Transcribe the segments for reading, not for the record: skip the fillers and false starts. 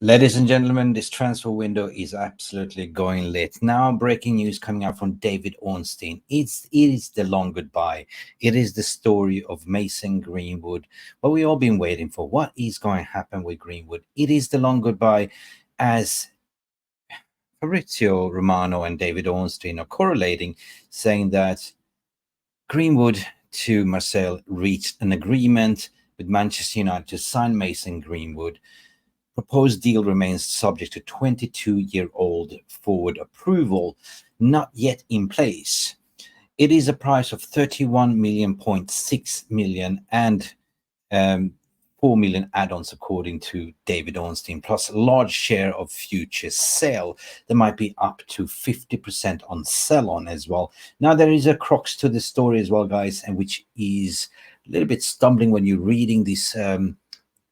Ladies and gentlemen, this transfer window is absolutely going lit. Now, breaking news coming out from David Ornstein. It is the long goodbye. It is the story of Mason Greenwood. What we've all been waiting for. What is going to happen with Greenwood? It is the long goodbye, as Fabrizio Romano and David Ornstein are correlating, saying that Greenwood to Marseille reached an agreement with Manchester United to sign Mason Greenwood. Proposed deal remains subject to 22-year-old forward approval, not yet in place. It is a price of 31.6 million and 4 million add-ons, according to David Ornstein, plus a large share of future sale. There might be up to 50% on sell-on as well. Now, there is a crux to the story as well, guys, and which is a little bit stumbling when you're reading this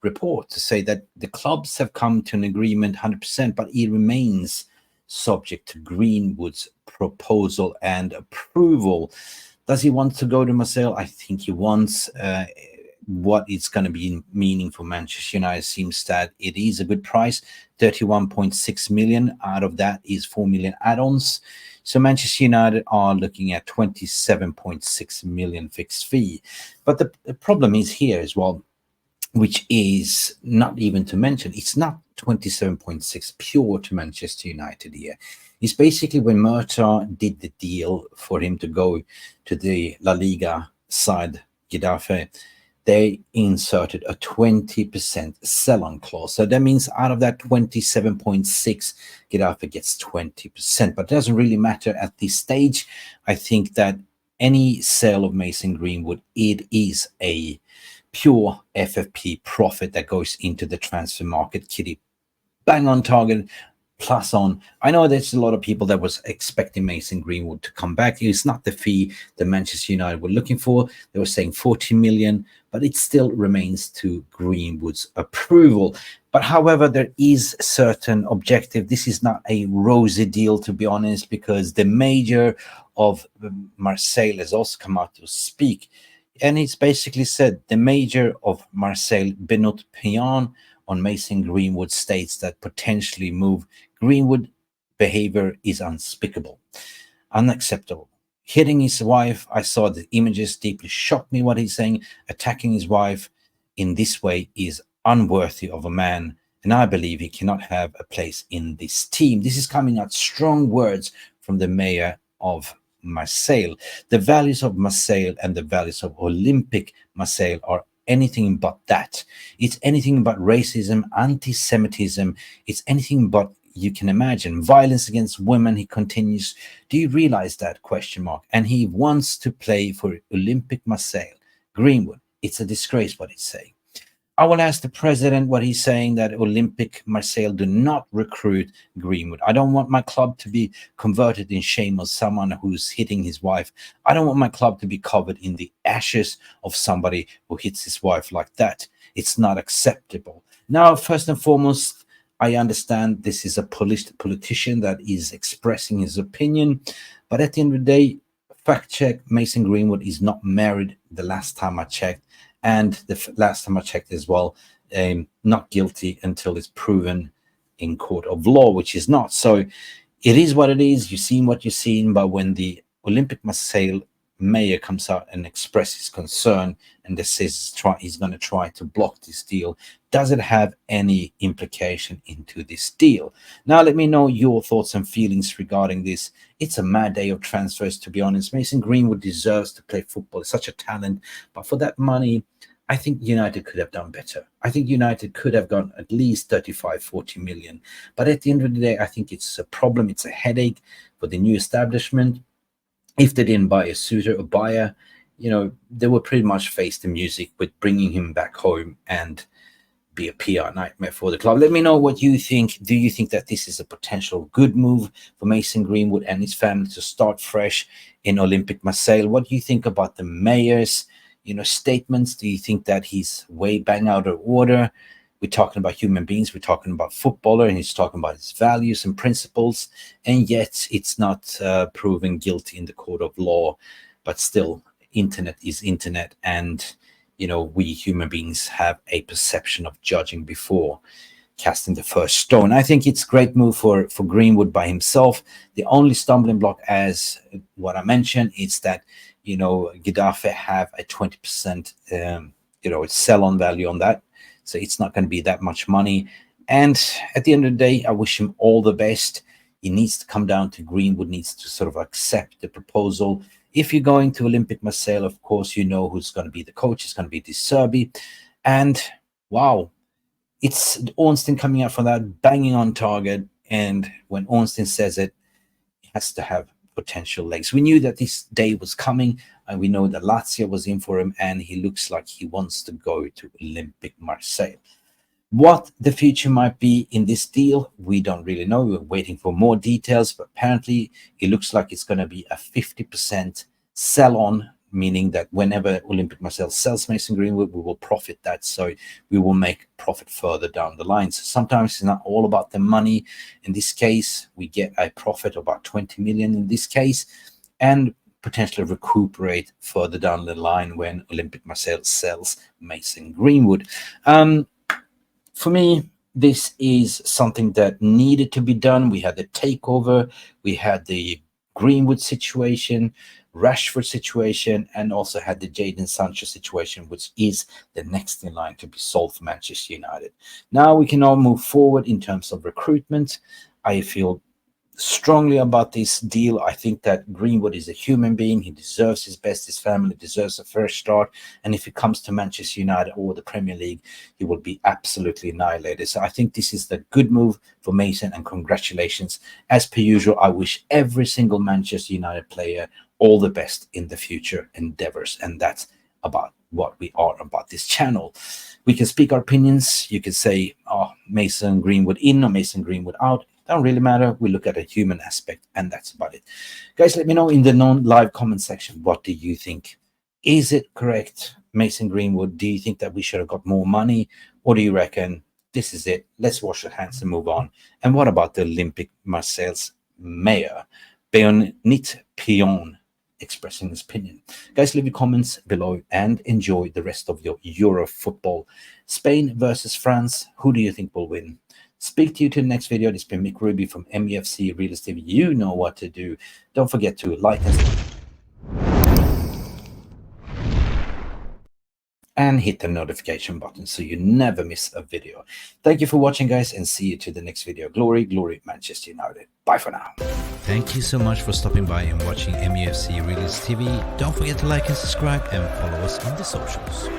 report, to say that the clubs have come to an agreement 100%, but it remains subject to Greenwood's proposal and approval. Does he want to go to Marseille? I think he wants. What it's going to be meaning for Manchester United seems that it is a good price, 31.6 million. Out of that is 4 million add-ons. So Manchester United are looking at 27.6 million fixed fee. But the problem is here as well, which is not even to mention, it's not 27.6 pure to Manchester United here. It's basically when Murta did the deal for him to go to the La Liga side, Getafe, they inserted a 20% sell-on clause. So that means out of that 27.6, Getafe gets 20%. But it doesn't really matter at this stage. I think that any sale of Mason Greenwood, it is a pure FFP profit that goes into the transfer market. Kitty, bang on target, plus on. I know there's a lot of people that was expecting Mason Greenwood to come back. It's not the fee that Manchester United were looking for. They were saying 40 million, but it still remains to Greenwood's approval. But however, there is certain objective. This is not a rosy deal, to be honest, because the mayor of Marseille has also come out to speak. And it's basically said the mayor of Marseille, Benoît Payan, on Mason Greenwood states that potentially move Greenwood behavior is unspeakable, unacceptable. Hitting his wife, I saw the images, deeply shocked me what he's saying. Attacking his wife in this way is unworthy of a man, and I believe he cannot have a place in this team. This is coming out strong words from the mayor of Marseille. The values of Marseille and the values of Olympic Marseille are anything but that. It's anything but racism, anti-Semitism. It's anything but, you can imagine, violence against women. He continues. Do you realize that? Question mark. And he wants to play for Olympic Marseille. Greenwood. It's a disgrace what he's saying. I will ask the president what he's saying, that Olympic Marseille do not recruit Greenwood. I don't want my club to be converted in shame of someone who's hitting his wife. I don't want my club to be covered in the ashes of somebody who hits his wife like that. It's not acceptable. Now, first and foremost, I understand this is a politician that is expressing his opinion. But at the end of the day, fact check, Mason Greenwood is not married the last time I checked. And the last time I checked as well, not guilty until it's proven in court of law, which is not. So it is what it is. You've seen what you've seen. But when the Olympic Marseille mayor comes out and expresses concern and says he's going to try to block this deal, does it have any implication into this deal? Now, let me know your thoughts and feelings regarding this. It's a mad day of transfers, to be honest. Mason Greenwood deserves to play football. He's such a talent. But for that money, I think United could have done better. I think United could have gone at least 35, 40 million. But at the end of the day, I think it's a problem. It's a headache for the new establishment. If they didn't buy a suitor or buyer, they would pretty much face the music with bringing him back home and be a PR nightmare for the club. Let me know what you think. Do you think that this is a potential good move for Mason Greenwood and his family to start fresh in Olympic Marseille? What do you think about the mayor's statements? Do you think that he's way bang out of order? We're talking about human beings. We're talking about footballer, and he's talking about his values and principles, and yet it's not proven guilty in the court of law. But still, internet is internet, and we human beings have a perception of judging before casting the first stone. I think it's a great move for Greenwood by himself. The only stumbling block, as what I mentioned, is that, you know, Getafe have a 20% you know, sell-on value on that, so it's not going to be that much money. And at the end of the day, I wish him all the best. He needs to come down to Greenwood, needs to sort of accept the proposal. If you're going to Olympique Marseille, of course, you know who's going to be the coach. It's going to be De Zerbi. And wow, it's Ornstein coming out from that, banging on target. And when Ornstein says it, it has to have potential legs. We knew that this day was coming, and we know that Lazio was in for him, and he looks like he wants to go to Olympique Marseille. What the future might be in this deal, we don't really know. We're waiting for more details, but apparently it looks like it's going to be a 50% sell-on, meaning that whenever Olympique Marseille sells Mason Greenwood, we will profit that. So we will make profit further down the line. So sometimes it's not all about the money. In this case, we get a profit of about 20 million in this case, and potentially recuperate further down the line when Olympique Marseille sells Mason Greenwood. For me, this is something that needed to be done. We had the takeover, we had the Greenwood situation, Rashford situation, and also had the Jadon Sancho situation, which is the next in line to be solved for Manchester United. Now we can all move forward in terms of recruitment. I feel strongly about this deal. I think that Greenwood is a human being. He deserves his best. His family deserves a fresh start. And if it comes to Manchester United or the Premier League, he will be absolutely annihilated. So I think this is the good move for Mason, and congratulations. As per usual, I wish every single Manchester United player all the best in the future endeavors. And that's about what we are about this channel. We can speak our opinions. You can say, oh, Mason Greenwood in or Mason Greenwood out. Don't really matter. We look at a human aspect, and that's about it. Guys, let me know in the non-live comment section, what do you think? Is it correct, Mason Greenwood? Do you think that we should have got more money, or do you reckon this is it? Let's wash our hands and move on. And what about the Olympique Marseille's mayor, Béonit Pion, expressing his opinion? Guys, leave your comments below and enjoy the rest of your Euro football. Spain versus France. Who do you think will win? Speak to you to the next video. This has been Mick Ruby from Mufc Realist TV. You know what to do. Don't forget to like and hit the notification button so you never miss a video. Thank you for watching, guys, and see you to the next video. Glory, glory, Manchester United. Bye for now. Thank you so much for stopping by and watching Mufc Realist TV. Don't forget to like and subscribe and follow us on the socials.